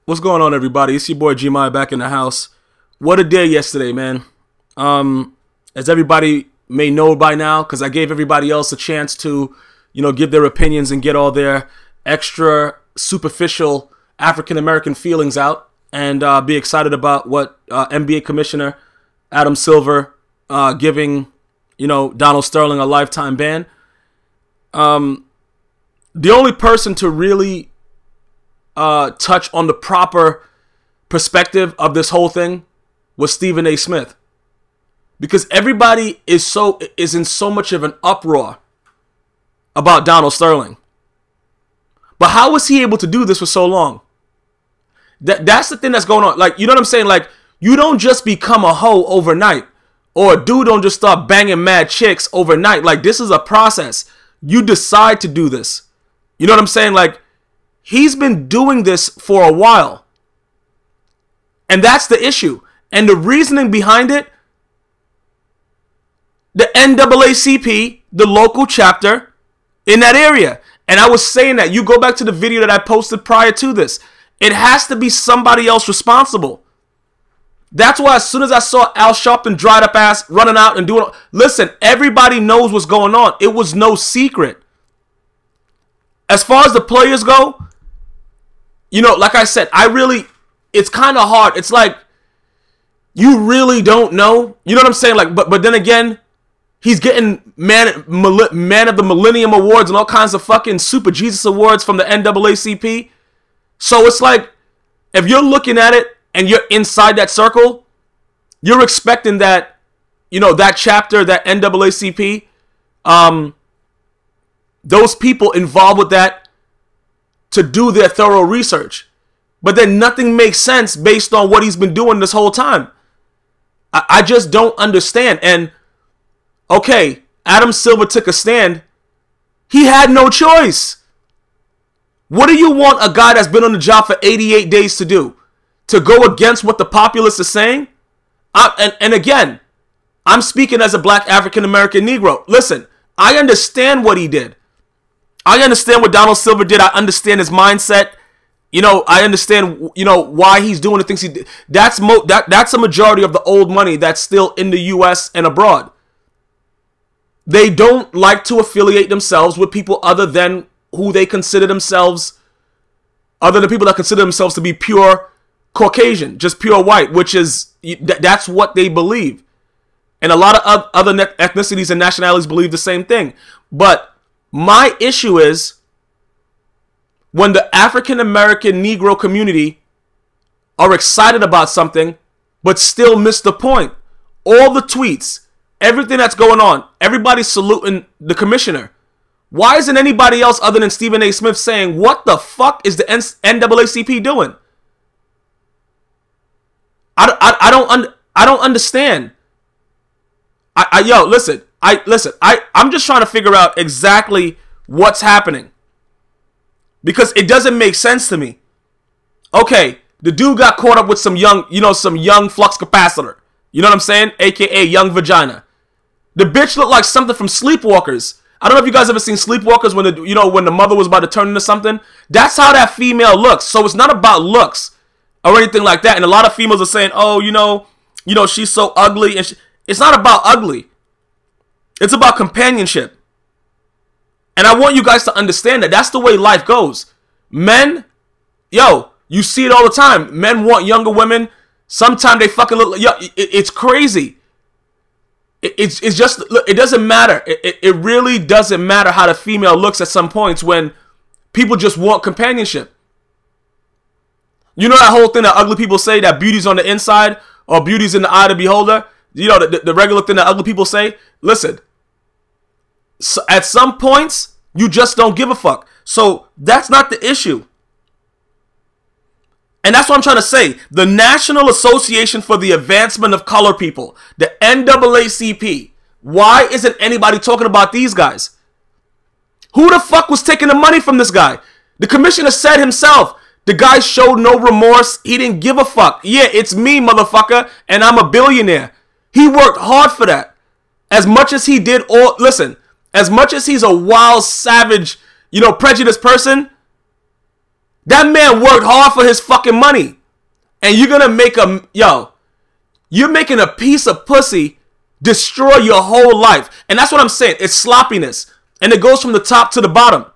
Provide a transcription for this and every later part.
What's going on, everybody? It's your boy Gmi back in the house. What a day yesterday, man. As everybody may know by now, because I gave everybody else a chance to, give their opinions and get all their extra superficial African-American feelings out and be excited about what NBA Commissioner Adam Silver giving, Donald Sterling a lifetime ban. The only person to really touch on the proper perspective of this whole thing was Stephen A. Smith, because everybody is in so much of an uproar about Donald Sterling. But how was he able to do this for so long? That's the thing that's going on. Like, you know what I'm saying? Like, you don't just become a hoe overnight, or a dude don't just start banging mad chicks overnight. Like, this is a process. You decide to do this. You know what I'm saying? Like, he's been doing this for a while. And that's the issue. And the reasoning behind it, the NAACP, the local chapter in that area. And I was saying that, you go back to the video that I posted prior to this. It has to be somebody else responsible. That's why as soon as I saw Al Sharpton dried up ass running out and doing, listen, everybody knows what's going on. It was no secret. As far as the players go, like I said, it's kind of hard. It's like, you really don't know. You know what I'm saying? Like, but then again, he's getting man of the Millennium Awards and all kinds of fucking Super Jesus Awards from the NAACP. So it's like, if you're looking at it and you're inside that circle, you're expecting that, that chapter, that NAACP, those people involved with that to do their thorough research. But then nothing makes sense based on what he's been doing this whole time. I just don't understand. And, okay, Adam Silver took a stand. He had no choice. What do you want a guy that's been on the job for 88 days to do? To go against what the populace is saying? And again, I'm speaking as a black African-American Negro. Listen, I understand what he did. I understand what Donald Silver did. I understand his mindset. I understand, why he's doing the things he did. That's a majority of the old money that's still in the U.S. and abroad. They don't like to affiliate themselves with people other than who they consider themselves, other than people that consider themselves to be pure Caucasian, just pure white, which is, that's what they believe. And a lot of other ethnicities and nationalities believe the same thing. But my issue is when the African-American Negro community are excited about something, but still miss the point. All the tweets, everything that's going on, everybody's saluting the commissioner. Why isn't anybody else other than Stephen A. Smith saying, what the fuck is the NAACP doing? I don't understand. Listen, I'm just trying to figure out exactly what's happening, because it doesn't make sense to me. Okay, the dude got caught up with some young flux capacitor. You know what I'm saying? AKA young vagina. The bitch looked like something from Sleepwalkers. I don't know if you guys ever seen Sleepwalkers when the mother was about to turn into something. That's how that female looks. So it's not about looks or anything like that. And a lot of females are saying, oh, she's so ugly. And it's not about ugly. It's about companionship. And I want you guys to understand that that's the way life goes. Men, you see it all the time. Men want younger women. Sometimes they fucking look like, it's crazy. It's just, it doesn't matter. It really doesn't matter how the female looks at some points when people just want companionship. You know that whole thing that ugly people say, that beauty's on the inside or beauty's in the eye of the beholder? The regular thing that ugly people say? Listen, so at some points, you just don't give a fuck. So that's not the issue. And that's what I'm trying to say. The National Association for the Advancement of Color People, the NAACP. Why isn't anybody talking about these guys? Who the fuck was taking the money from this guy? The commissioner said himself, the guy showed no remorse. He didn't give a fuck. Yeah, it's me, motherfucker, and I'm a billionaire. He worked hard for that. As much as he did listen, as much as he's a wild, savage, prejudiced person, That man worked hard for his fucking money. And you're going to make you're making a piece of pussy destroy your whole life. And that's what I'm saying. It's sloppiness. And it goes from the top to the bottom.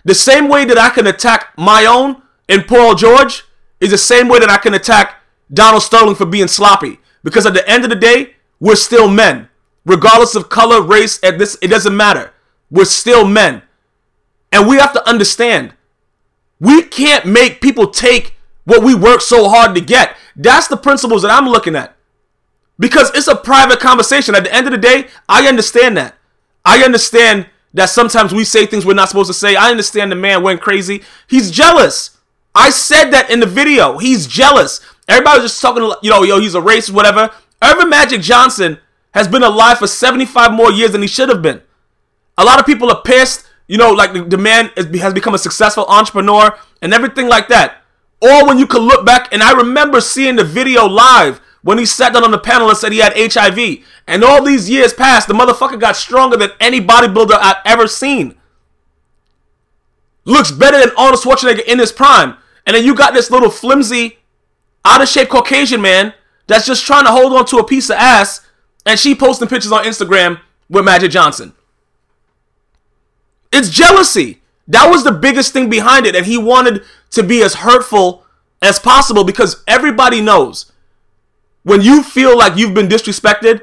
The same way that I can attack my own and Paul George is the same way that I can attack Donald Sterling for being sloppy. Because at the end of the day, we're still men. Regardless of color, race, it doesn't matter. We're still men. And we have to understand, we can't make people take what we work so hard to get. That's the principles that I'm looking at. Because it's a private conversation. At the end of the day, I understand that. I understand that sometimes we say things we're not supposed to say. I understand the man went crazy. He's jealous. I said that in the video. He's jealous. Everybody was just talking, he's a racist, whatever. Evan Magic Johnson has been alive for 75 more years than he should have been. A lot of people are pissed, like the man has become a successful entrepreneur and everything like that. Or when you can look back, and I remember seeing the video live when he sat down on the panel and said he had HIV. And all these years passed, the motherfucker got stronger than any bodybuilder I've ever seen. Looks better than Arnold Schwarzenegger in his prime. And then you got this little flimsy, out-of-shape Caucasian man that's just trying to hold on to a piece of ass, and she posting pictures on Instagram with Magic Johnson. It's jealousy. That was the biggest thing behind it, and he wanted to be as hurtful as possible because everybody knows when you feel like you've been disrespected,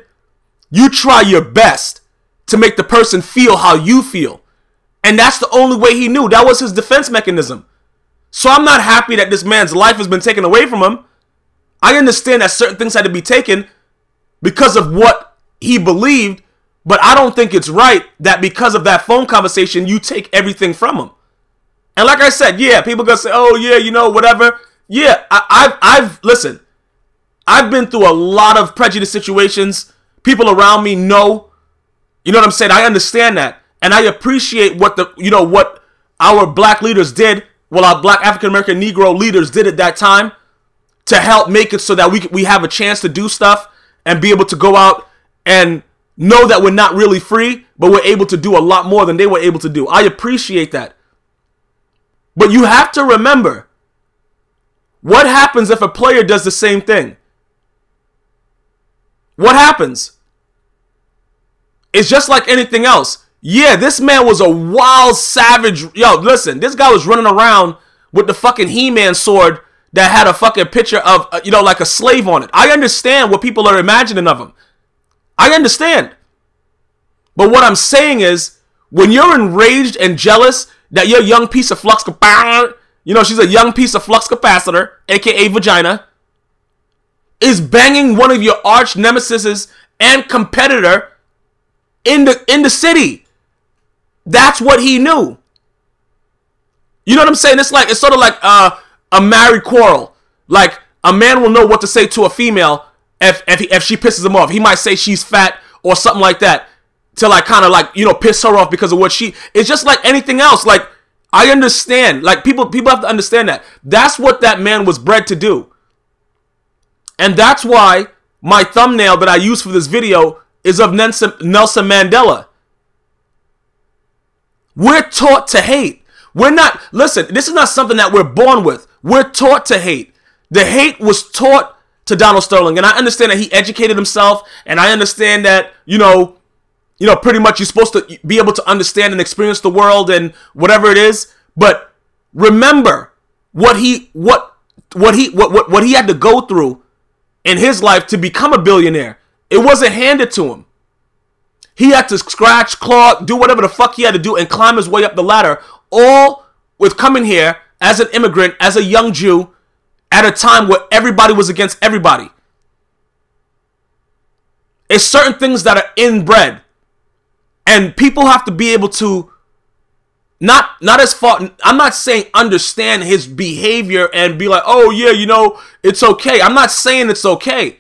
you try your best to make the person feel how you feel. And that's the only way he knew. That was his defense mechanism. So I'm not happy that this man's life has been taken away from him. I understand that certain things had to be taken because of what he believed, but I don't think it's right that because of that phone conversation, you take everything from him. And like I said, yeah, people gonna say, oh yeah, whatever. Yeah, listen, I've been through a lot of prejudice situations. People around me know, you know what I'm saying? I understand that. And I appreciate what what our black leaders did, well, our black African-American Negro leaders did at that time to help make it so that we have a chance to do stuff and be able to go out and know that we're not really free, but we're able to do a lot more than they were able to do. I appreciate that. But you have to remember, what happens if a player does the same thing? What happens? It's just like anything else. Yeah, this man was a wild savage. Yo, listen, this guy was running around with the fucking He-Man sword that had a fucking picture of, like a slave on it. I understand what people are imagining of him. I understand. But what I'm saying is, when you're enraged and jealous that your young piece of flux capacitor, she's a young piece of flux capacitor, aka vagina, is banging one of your arch nemesis and competitor in the city. That's what he knew. You know what I'm saying? It's sort of like a married quarrel. Like, a man will know what to say to a female if she pisses him off. He might say she's fat or something like that to kind of piss her off because of what it's just like anything else. Like, I understand. Like, people have to understand that. That's what that man was bred to do. And that's why my thumbnail that I use for this video is of Nelson Mandela. We're taught to hate. We're not, listen, this is not something that we're born with. We're taught to hate. The hate was taught to Donald Sterling. And I understand that he educated himself. And I understand that, pretty much you're supposed to be able to understand and experience the world and whatever it is. But remember what he had to go through in his life to become a billionaire. It wasn't handed to him. He had to scratch, claw, do whatever the fuck he had to do and climb his way up the ladder, all with coming here as an immigrant, as a young Jew, at a time where everybody was against everybody. It's certain things that are inbred. And people have to be able to not as far, I'm not saying understand his behavior and be like, oh yeah, it's okay. I'm not saying it's okay.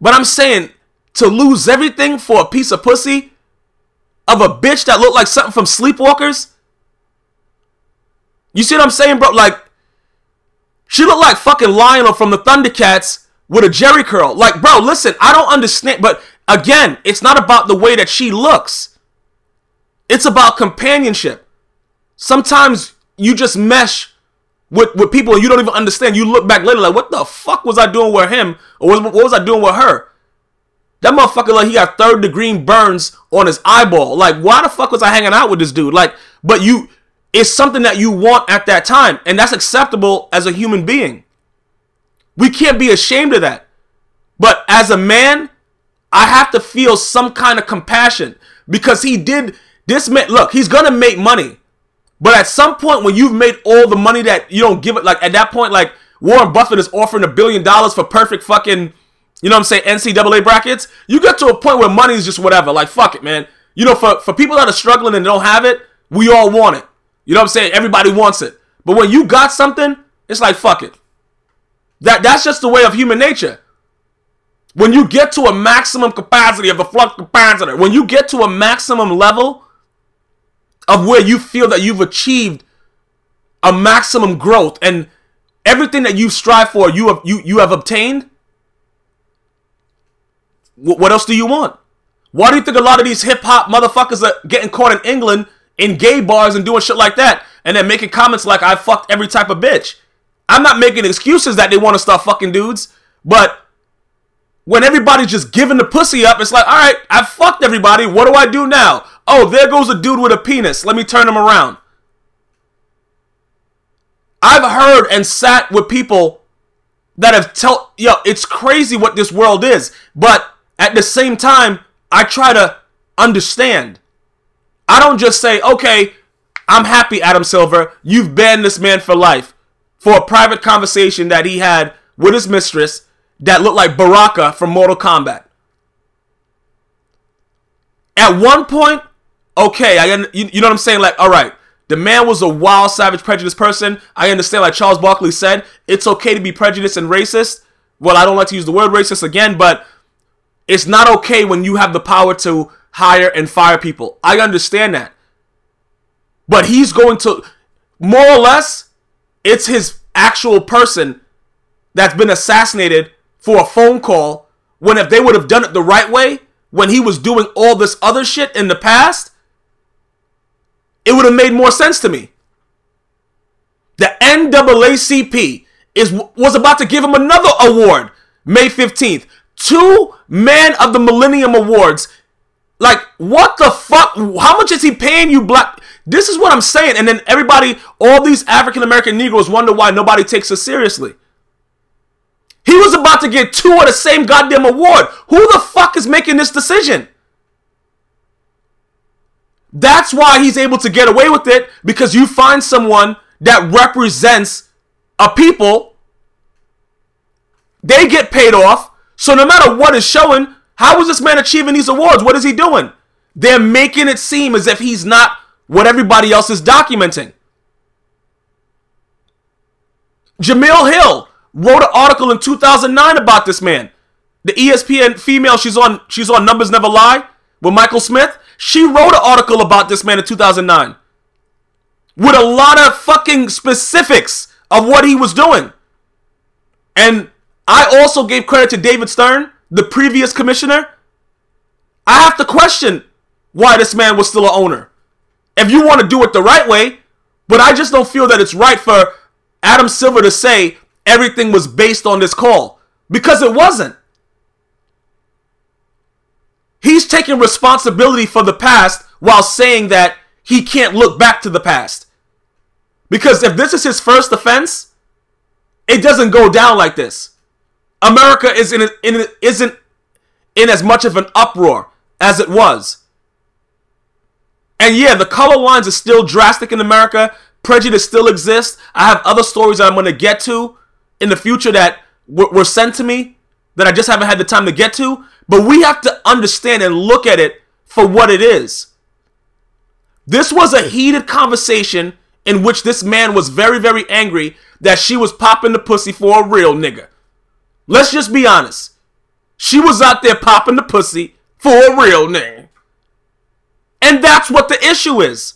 But I'm saying to lose everything for a piece of pussy of a bitch that looked like something from Sleepwalkers. You see what I'm saying, bro? Like, she looked like fucking Lionel from the Thundercats with a Jerry curl. Like, bro, listen, I don't understand. But again, it's not about the way that she looks. It's about companionship. Sometimes you just mesh with people and you don't even understand. You look back later like, what the fuck was I doing with him? Or what was I doing with her? That motherfucker, like, he got 3rd-degree burns on his eyeball. Like, why the fuck was I hanging out with this dude? Like, but it's something that you want at that time. And that's acceptable as a human being. We can't be ashamed of that. But as a man, I have to feel some kind of compassion. Because this man, look, he's going to make money. But at some point when you've made all the money that you don't give it, like at that point, like Warren Buffett is offering $1 billion for perfect fucking, you know what I'm saying, NCAA brackets. You get to a point where money is just whatever. Like, fuck it, man. You know, for people that are struggling and don't have it, we all want it. You know what I'm saying? Everybody wants it. But when you got something, it's like, fuck it. That's just the way of human nature. When you get to a maximum capacity of the flux capacitor, when you get to a maximum level of where you feel that you've achieved a maximum growth and everything that you strive for, you have obtained, what else do you want? Why do you think a lot of these hip-hop motherfuckers are getting caught in England in gay bars and doing shit like that and then making comments like, I fucked every type of bitch? I'm not making excuses that they want to start fucking dudes, but when everybody's just giving the pussy up, it's like, all right, I fucked everybody. What do I do now? Oh, there goes a dude with a penis. Let me turn him around. I've heard and sat with people that have it's crazy what this world is. But at the same time, I try to understand. I don't just say, okay, I'm happy, Adam Silver. You've banned this man for life for a private conversation that he had with his mistress that looked like Baraka from Mortal Kombat. At one point, okay, you know what I'm saying? Like, all right, the man was a wild, savage, prejudiced person. I understand, like Charles Barkley said, it's okay to be prejudiced and racist. Well, I don't like to use the word racist again, but it's not okay when you have the power to hire and fire people. I understand that. But he's going to, more or less, it's his actual person that's been assassinated for a phone call, when if they would have done it the right way, when he was doing all this other shit in the past, it would have made more sense to me. The NAACP was about to give him another award, May 15th. 2 Man of the Millennium Awards. Like, what the fuck? How much is he paying you, black? This is what I'm saying. And then everybody, all these African-American Negroes wonder why nobody takes us seriously. He was about to get 2 of the same goddamn award. Who the fuck is making this decision? That's why he's able to get away with it, because you find someone that represents a people, they get paid off. So no matter what is showing, how is this man achieving these awards? What is he doing? They're making it seem as if he's not what everybody else is documenting. Jamil Hill wrote an article in 2009 about this man. The ESPN female, she's on Numbers Never Lie with Michael Smith. She wrote an article about this man in 2009 with a lot of fucking specifics of what he was doing. And I also gave credit to David Stern, the previous commissioner. I have to question why this man was still an owner. If you want to do it the right way, but I just don't feel that it's right for Adam Silver to say everything was based on this call, because it wasn't. He's taking responsibility for the past while saying that he can't look back to the past. Because if this is his first offense, it doesn't go down like this. America isn't in as much of an uproar as it was. And yeah, the color lines are still drastic in America. Prejudice still exists. I have other stories that I'm going to get to in the future that were sent to me that I just haven't had the time to get to. But we have to understand and look at it for what it is. This was a heated conversation in which this man was very, very angry that she was popping the pussy for a real nigga. Let's just be honest. She was out there popping the pussy for a real nigga. And that's what the issue is.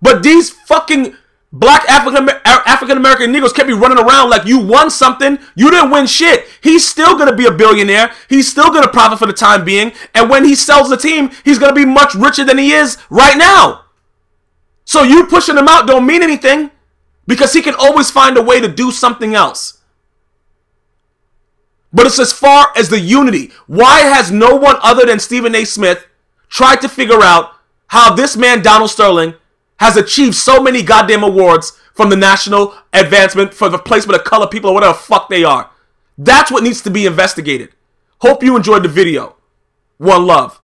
But these fucking black African-American Negroes can't be running around like you won something. You didn't win shit. He's still going to be a billionaire. He's still going to profit for the time being. And when he sells the team, he's going to be much richer than he is right now. So you pushing him out don't mean anything. because he can always find a way to do something else. But it's as far as the unity. Why has no one other than Stephen A. Smith tried to figure out how this man, Donald Sterling, has achieved so many goddamn awards from the National Advancement for the Placement of Color People or whatever the fuck they are? That's what needs to be investigated. Hope you enjoyed the video. One love.